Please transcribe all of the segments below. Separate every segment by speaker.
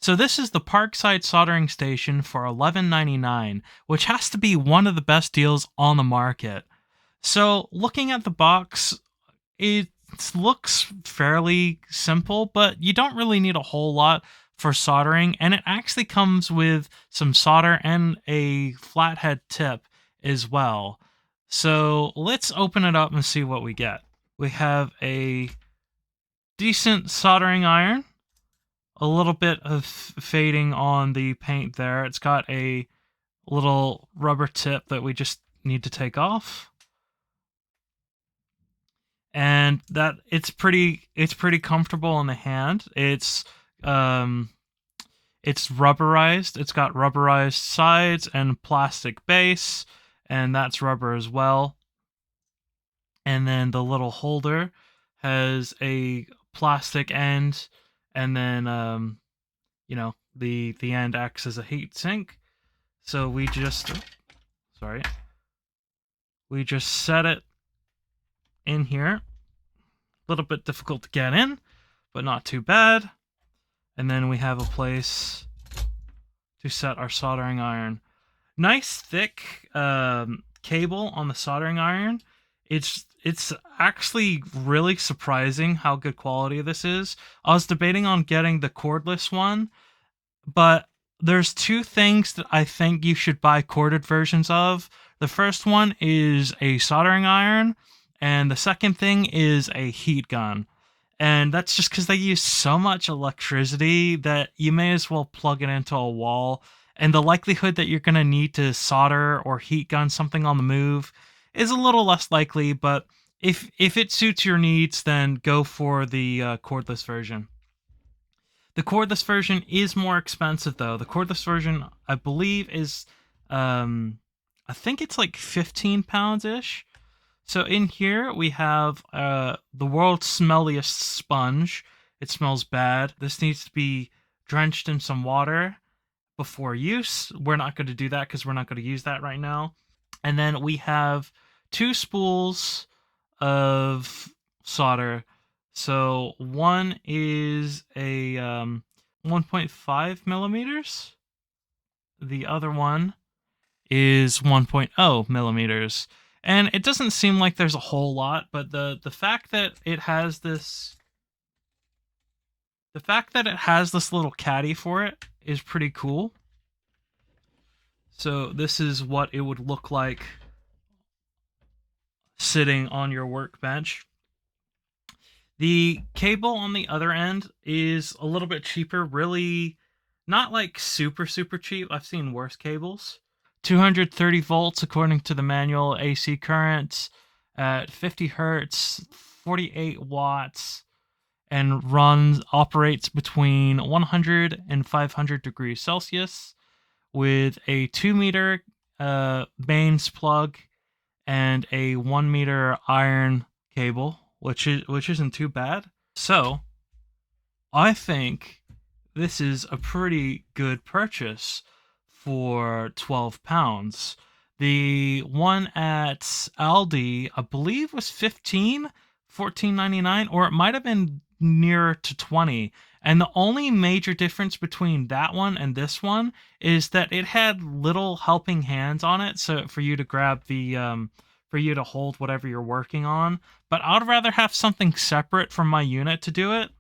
Speaker 1: So this is the Parkside soldering station for $11.99, which has to be one of the best deals on the market. So looking at the box, it looks fairly simple, but you don't really need a whole lot for soldering, and it actually comes with some solder and a flathead tip as well. So let's open it up and see what we get. We have a decent soldering iron, a little bit of fading on the paint there. It's got a little rubber tip that we just need to take off. And that it's pretty comfortable in the hand. It's rubberized. It's got rubberized sides and plastic base, and that's rubber as well. And then the little holder has a plastic end, and then the end acts as a heat sink. So we just set it in here. A little bit difficult to get in, but not too bad. And then we have a place to set our soldering iron. Nice thick cable on the soldering iron. It's actually really surprising how good quality this is. I was debating on getting the cordless one, but there's two things that I think you should buy corded versions of. The first one is a soldering iron, and the second thing is a heat gun. And that's just because they use so much electricity that you may as well plug it into a wall. And the likelihood that you're going to need to solder or heat gun something on the move is a little less likely, but if it suits your needs, then go for the cordless version. The cordless version is more expensive, though. The cordless version, I believe, is, I think it's like 15 pounds-ish. So in here, we have the world's smelliest sponge. It smells bad. This needs to be drenched in some water before use. We're not going to do that because we're not going to use that right now. And then we have 2 spools of solder. So one is a 1.5 millimeters. The other one is 1.0 millimeters. And it doesn't seem like there's a whole lot, but the fact that it has this little caddy for it is pretty cool. So this is what it would look like sitting on your workbench. The cable on the other end is a little bit cheaper, really not like super cheap. I've seen worse cables. 230 volts according to the manual AC current at 50 hertz, 48 watts, and operates between 100 and 500 degrees Celsius with a 2 meter mains plug and a 1 meter iron cable, which isn't too bad. So I think this is a pretty good purchase for £12. The one at Aldi, I believe, was $14.99, or it might have been nearer to 20. And the only major difference between that one and this one is that it had little helping hands on it, so for you to grab the for you to hold whatever you're working on. But I'd rather have something separate from my unit to do it.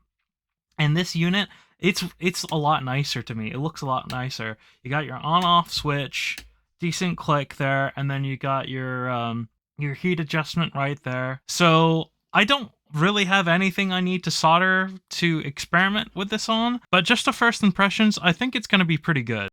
Speaker 1: And this unit, it's a lot nicer to me. It looks a lot nicer. You got your on-off switch, decent click there, and then you got your heat adjustment right there. So I don't really have anything I need to solder to experiment with this on, but just the first impressions, I think it's going to be pretty good.